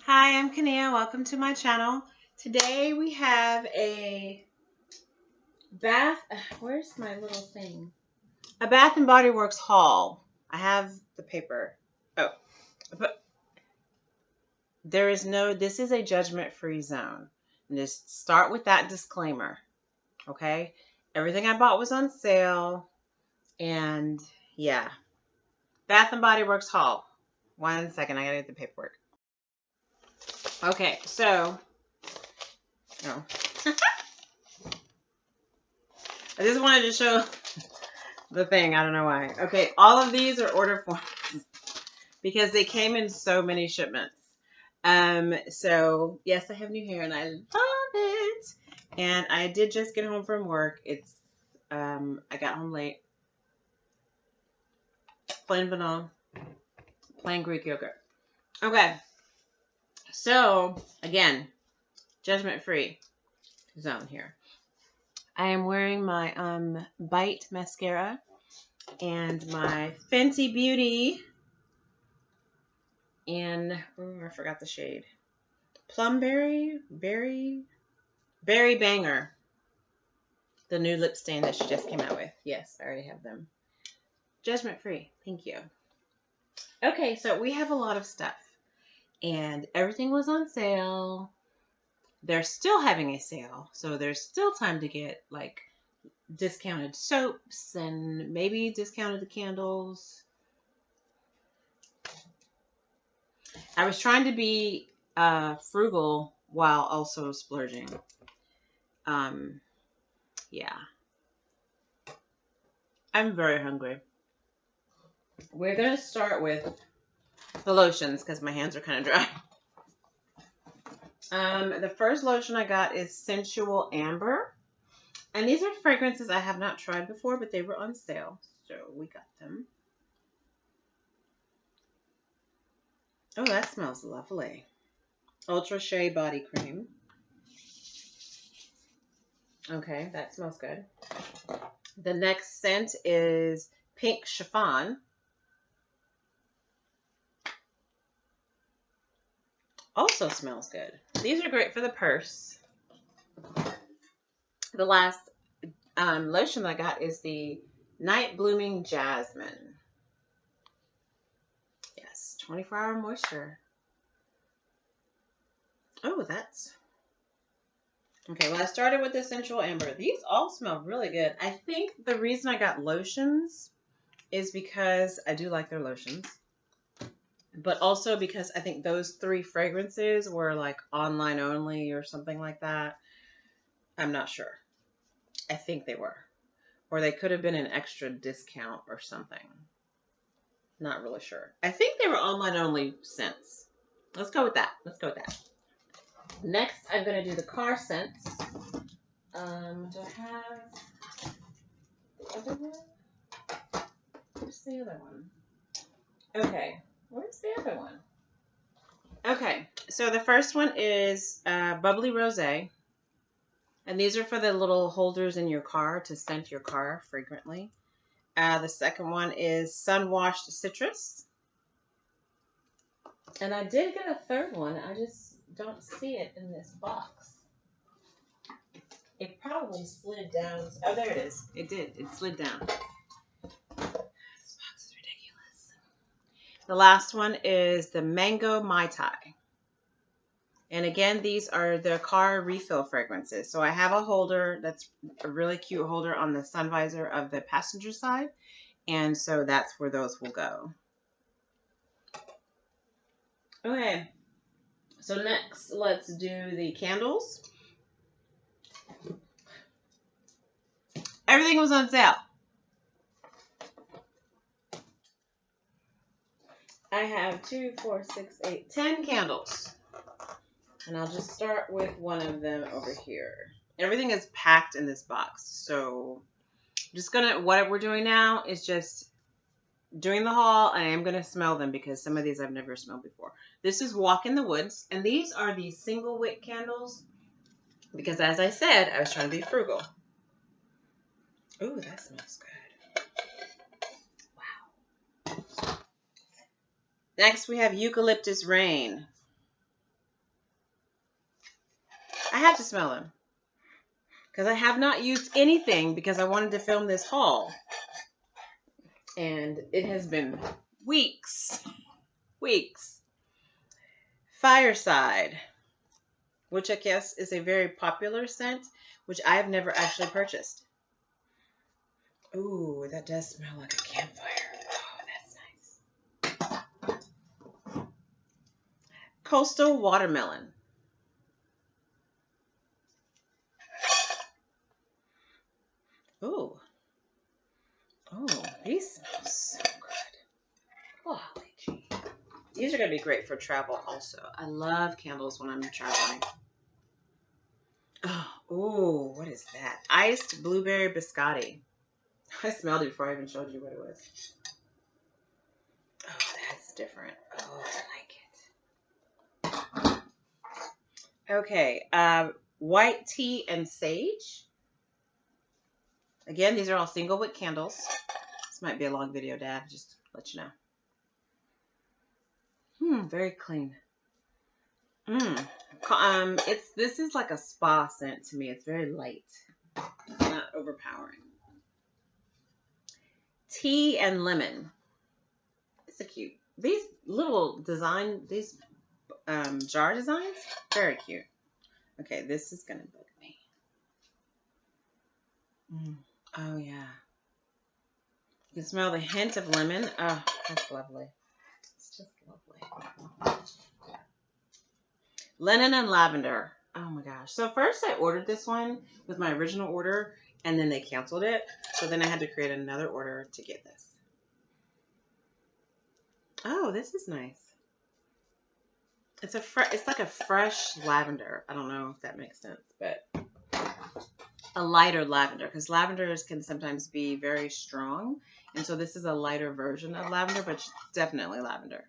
Hi, I'm Kania. Welcome to my channel. Today we have a bath. Where's my little thing? A Bath and Body Works haul. I have the paper. Oh, but this is a judgment-free zone. And just start with that disclaimer. Okay? Everything I bought was on sale. And yeah. Bath and Body Works haul. 1 second. I gotta get the paperwork. Okay, so. Oh. I just wanted to show the thing. I don't know why. Okay, all of these are order forms because they came in so many shipments. So yes, I have new hair and I love it. And I did just get home from work. I got home late. Plain vanilla, plain Greek yogurt. Okay. So again, judgment free zone here. I am wearing my Bite mascara and my Fenty Beauty in, I forgot the shade. Plumberry, Berry Banger. The new lip stain that she just came out with. Yes, I already have them. Judgment free. Thank you. Okay, so we have a lot of stuff. And everything was on sale. They're still having a sale. So there's still time to get like discounted soaps and maybe discounted candles. I was trying to be frugal while also splurging. Yeah. I'm very hungry. We're going to start with the lotions because my hands are kind of dry. The first lotion I got is Sensual Amber. And these are fragrances I have not tried before, but they were on sale. So we got them. Oh, that smells lovely. Ultra Shea Body Cream. Okay, that smells good. The next scent is Pink Chiffon. Also smells good. These are great for the purse. The last lotion I got is the Night Blooming Jasmine. Yes, 24-hour moisture. Oh, that's... Okay, well, I started with the Sensual Amber. These all smell really good. I think the reason I got lotions is because I do like their lotions. But also because I think those 3 fragrances were like online only or something like that. I'm not sure. I think they were. Or they could have been an extra discount or something. Not really sure. I think they were online only scents. Let's go with that. Let's go with that. Next, I'm going to do the car scents. Do I have the other one? Where's the other one? Okay. Where's the other one? Okay. So the first one is Bubbly Rose. And these are for the little holders in your car to scent your car fragrantly. The second one is Sunwashed Citrus. And I did get a third one. I just don't see it in this box. It probably slid down. Oh, there it is. It did. It slid down. This box is ridiculous. The last one is the Mango Mai Tai. And again, these are the car refill fragrances. So I have a holder that's a really cute holder on the sun visor of the passenger side. And so that's where those will go. Okay. So next, let's do the candles. Everything was on sale. I have 2, 4, 6, 8, 10 candles. And I'll just start with one of them over here. Everything is packed in this box. So what we're doing now is just doing the haul. And I am going to smell them because some of these I've never smelled before. This is Walk in the Woods. And these are the single wick candles. Because as I said, I was trying to be frugal. Ooh, that smells good. Wow. Next, we have Eucalyptus Rain. I have to smell them. Because I have not used anything because I wanted to film this haul. And it has been weeks. Weeks. Fireside, which I guess is a very popular scent, which I have never actually purchased. Ooh, that does smell like a campfire. Oh, that's nice. Coastal watermelon. Ooh. Oh, these smell so good. Golly gee. These are going to be great for travel also. I love candles when I'm traveling. Oh, ooh, what is that? Iced blueberry biscotti. I smelled it before I even showed you what it was. Oh, that's different. Oh, I like it. Okay, white tea and sage. Again, these are all single wick candles. This might be a long video, Dad, just to let you know. Very clean. This is like a spa scent to me. It's very light, not overpowering. Tea and lemon. It's a cute. These little these jar designs, very cute. Okay, this is gonna bug me. Oh yeah, you can smell the hint of lemon. Oh, that's lovely. It's just lovely. Linen and lavender. Oh my gosh. So first I ordered this one with my original order, and then they canceled it. So then I had to create another order to get this. Oh, this is nice. It's like a fresh lavender. I don't know if that makes sense, but a lighter lavender, because lavenders can sometimes be very strong, and so this is a lighter version of lavender, but definitely lavender.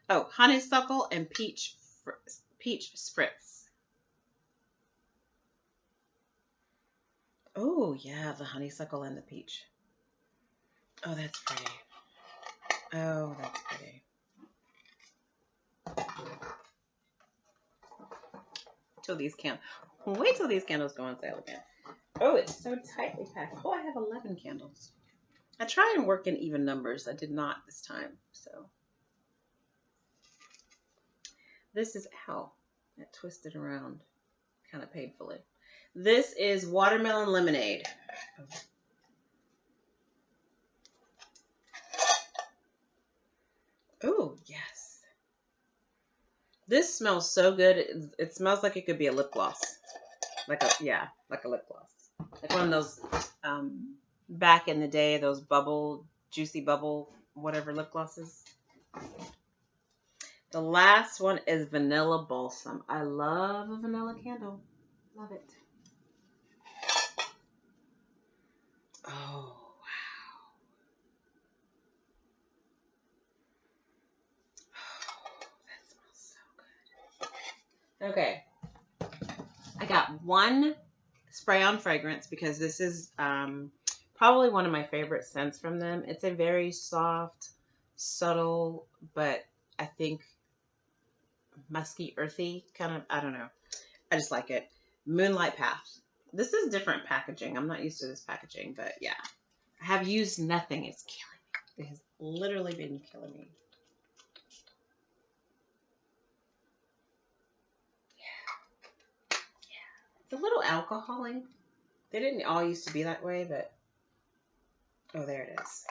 Oh, honeysuckle and peach spritz. Oh yeah, the honeysuckle and the peach. Oh, that's pretty. Oh, that's pretty. Wait till these candles go on sale again. Oh, it's so tightly packed. Oh, I have 11 candles. I try and work in even numbers. I did not this time, so. This is, ow, that twisted around kind of painfully. This is watermelon lemonade. Oh, yes. This smells so good. It smells like it could be a lip gloss. Like a lip gloss. Like one of those, back in the day, those juicy bubble, whatever lip glosses. The last one is vanilla balsam. I love a vanilla candle. Love it. Oh, wow. Oh, that smells so good. Okay. I got one spray-on fragrance because this is probably one of my favorite scents from them. It's a very soft, subtle, but I think musky, earthy kind of, I don't know. I just like it. Moonlight Path. This is different packaging. I'm not used to this packaging, but yeah. I have used nothing. It's killing me. It has literally been killing me. Yeah. It's a little alcoholic. They didn't all used to be that way, but oh, there it is.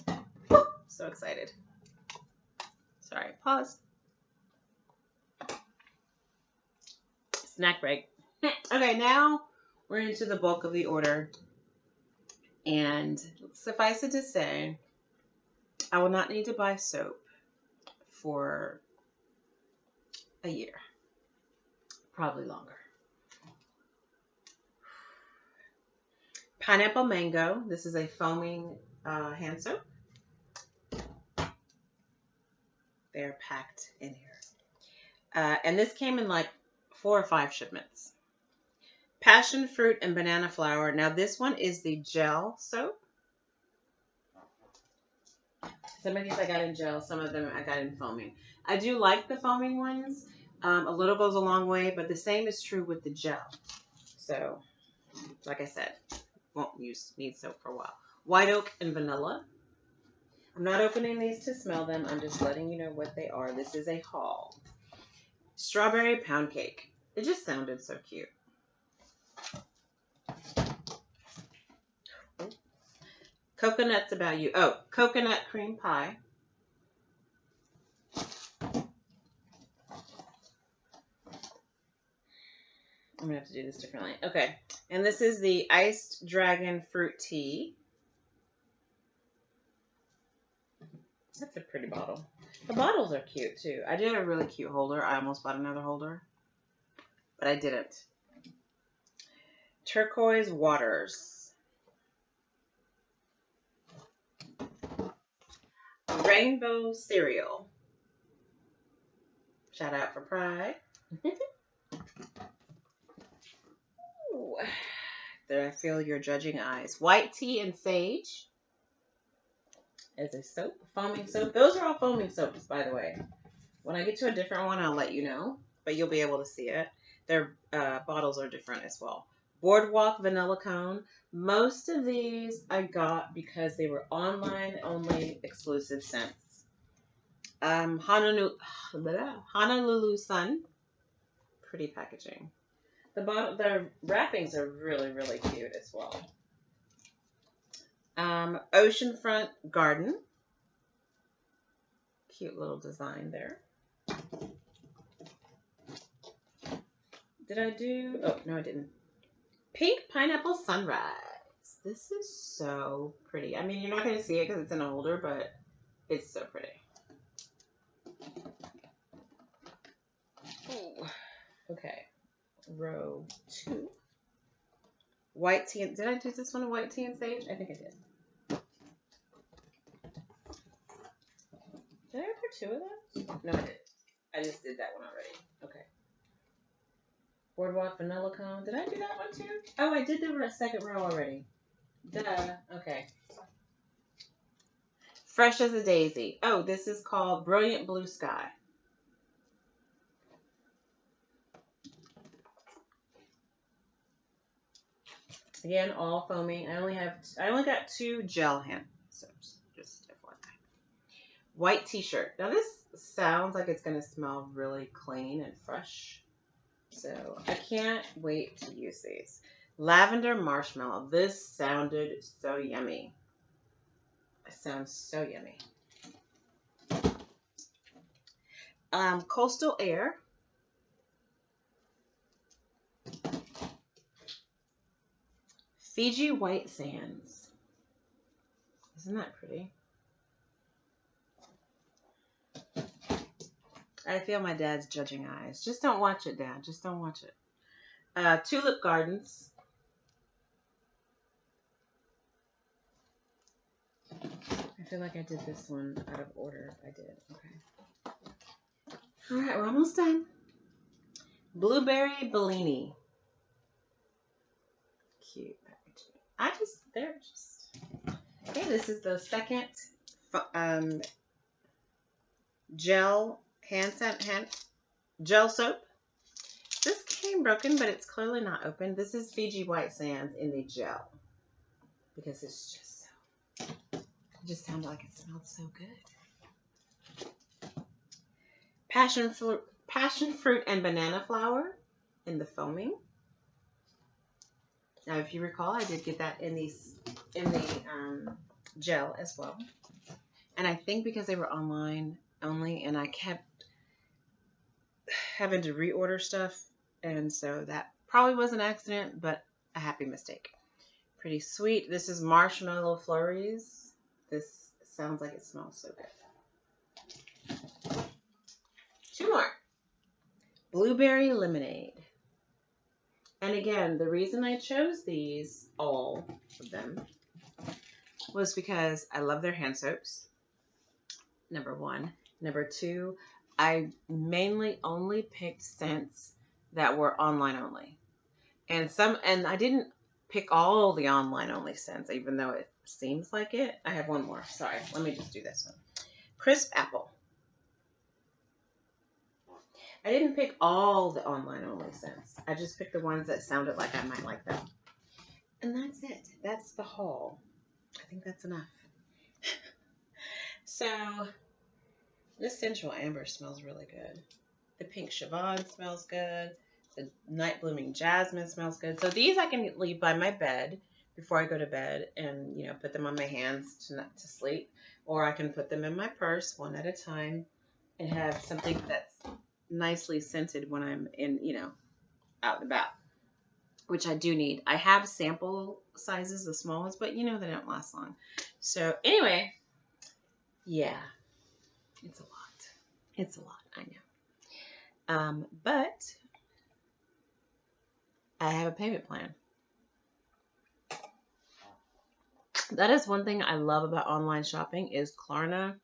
Yeah. Woo! So excited. Sorry, pause. Snack break. Okay, now we're into the bulk of the order. And suffice it to say, I will not need to buy soap for a year. Probably longer. Pineapple Mango. This is a foaming hand soap. They're packed in here. And this came in like 4 or 5 shipments. Passion Fruit and Banana Flower. Now this one is the gel soap. Some of these I got in gel. Some of them I got in foaming. I do like the foaming ones, A little goes a long way, but the same is true with the gel. So, like I said, won't need soap for a while. White oak and vanilla. I'm not opening these to smell them. I'm just letting you know what they are. This is a haul. Strawberry pound cake. It just sounded so cute. Coconut's about you. Oh, coconut cream pie. I'm going to have to do this differently. Okay. And this is the iced dragon fruit tea. That's a pretty bottle. The bottles are cute too. I did a really cute holder. I almost bought another holder, but I didn't. Turquoise waters. Rainbow cereal. Shout out for Pride. Ooh. There, I feel your judging eyes. White tea and sage. As a soap, foaming soap. Those are all foaming soaps, by the way. When I get to a different one, I'll let you know, but you'll be able to see it. Their bottles are different as well. Boardwalk vanilla cone. Most of these I got because they were online only exclusive scents. Honolulu Sun. Pretty packaging. The wrappings are really, really cute as well. Oceanfront Garden. Cute little design there. Did I do? Oh, no, I didn't. Pink Pineapple Sunrise. This is so pretty. I mean, you're not going to see it because it's in a holder, but it's so pretty. Ooh. Okay. Row 2. White tea. Did I do this one in white tea and sage? I think I did. Did I order 2 of those? No, I didn't. I just did that one already. Okay. Boardwalk vanilla cone. Did I do that one too? Oh, I did the second row already. Duh. Okay. Fresh as a daisy. Oh, this is called Brilliant Blue Sky. Again, all foaming. I only got 2 gel hand soaps. Just FYI. White t-shirt. Now this sounds like it's going to smell really clean and fresh. So I can't wait to use these. Lavender marshmallow. This sounded so yummy. It sounds so yummy. Coastal Air. Fiji White Sands. Isn't that pretty? I feel my dad's judging eyes. Just don't watch it, Dad. Just don't watch it. Tulip Gardens. I feel like I did this one out of order. I did. Okay. All right, we're almost done. Blueberry Bellini. Cute packaging. They're just. Okay, this is the second gel gel soap. This came broken, but it's clearly not open. This is Fiji White Sands in the gel because it's just so. It just sounded like it smelled so good. Passion fruit and banana flower in the foaming. Now, if you recall, I did get that in the gel as well. And I think because they were online only, and I kept having to reorder stuff, and so that probably was an accident, but a happy mistake. Pretty sweet. This is Marshmallow Flurries. This sounds like it smells so good. 2 more. Blueberry Lemonade. And again, the reason I chose these, all of them, was because I love their hand soaps. Number 1. Number 2, I mainly only picked scents that were online only. And I didn't pick all the online only scents, even though it seems like it. I have one more. Sorry. Let me just do this one. Crisp Apple. I didn't pick all the online only scents. I just picked the ones that sounded like I might like them. And that's it. That's the haul. I think that's enough. So, this Sensual Amber smells really good. The pink Chiffon smells good. The night blooming jasmine smells good. So these I can leave by my bed before I go to bed and, you know, put them on my hands to sleep. Or I can put them in my purse one at a time and have something that's nicely scented when I'm in, you know, out and about, which I do need. I have sample sizes, the small ones, but you know they don't last long. So anyway, yeah, it's a lot. It's a lot, I know. But I have a payment plan. That is one thing I love about online shopping is Klarna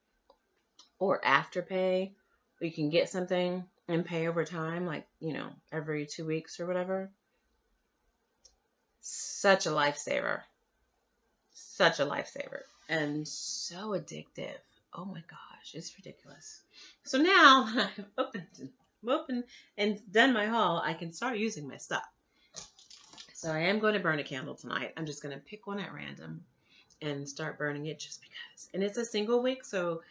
or Afterpay. You can get something and pay over time, like, you know, every 2 weeks or whatever. Such a lifesaver. Such a lifesaver. And so addictive. Oh my gosh, it's ridiculous. So now that I've opened and done my haul, I can start using my stuff. So I am going to burn a candle tonight. I'm just going to pick one at random and start burning it just because. And it's a single wick, so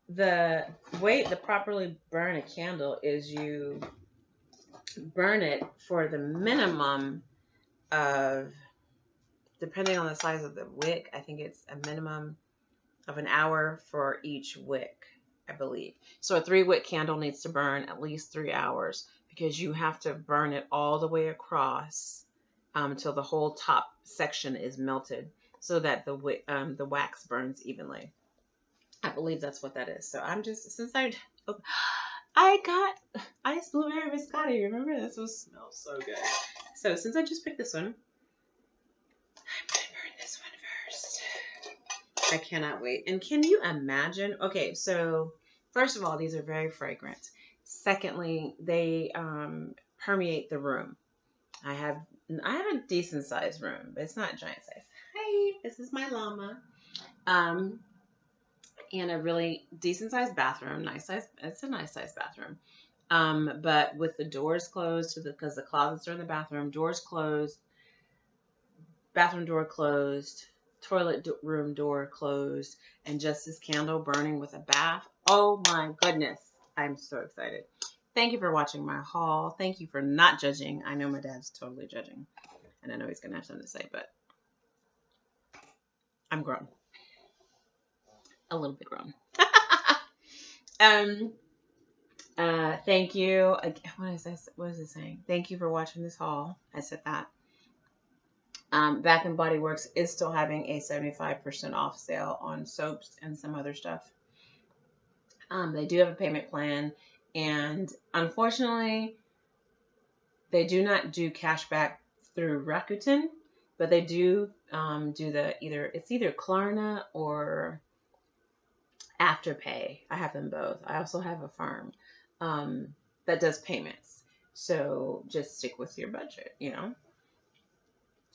the way to properly burn a candle is you burn it for the minimum of, depending on the size of the wick, I think it's a minimum of an hour for each wick, I believe. So a 3-wick candle needs to burn at least 3 hours because you have to burn it all the way across until the whole top section is melted so that the wax burns evenly. I believe that's what that is. So I'm just, since I got ice blueberry biscotti. Remember? This smells so good. So since I just picked this one, I'm going to burn this one first. I cannot wait. And can you imagine? Okay, so first of all, these are very fragrant. Secondly, they permeate the room. I have a decent sized room, but it's not giant size. Hi, this is my llama. And a really decent sized bathroom, it's a nice sized bathroom. But with the doors closed because the closets are in the bathroom, doors closed, bathroom door closed, toilet room door closed, and just this candle burning with a bath. Oh my goodness. I'm so excited. Thank you for watching my haul. Thank you for not judging. I know my dad's totally judging, and I know he's going to have something to say, but I'm grown. A little bit grown. Thank you. What is it saying? Thank you for watching this haul. I said that. Bath and Body Works is still having a 75% off sale on soaps and some other stuff. They do have a payment plan, and unfortunately, they do not do cash back through Rakuten, but they do it's either Klarna or Afterpay. I have them both. I also have a firm that does payments. So just stick with your budget, you know,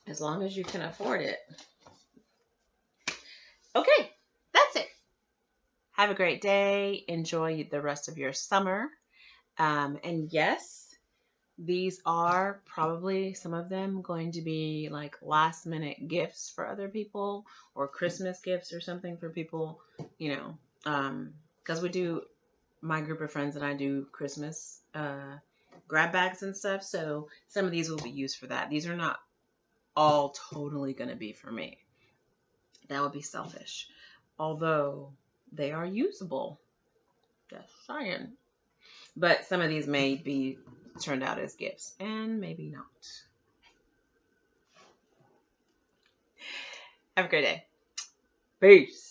as long as you can afford it. Okay, that's it. Have a great day. Enjoy the rest of your summer. And yes, these are probably, some of them, going to be like last minute gifts for other people or Christmas gifts or something for people, you know. Because my group of friends and I do Christmas grab bags and stuff, so some of these will be used for that. These are not all totally going to be for me. That would be selfish. Although they are usable. Just saying. But some of these may be turned out as gifts, and maybe not. Have a great day. Peace.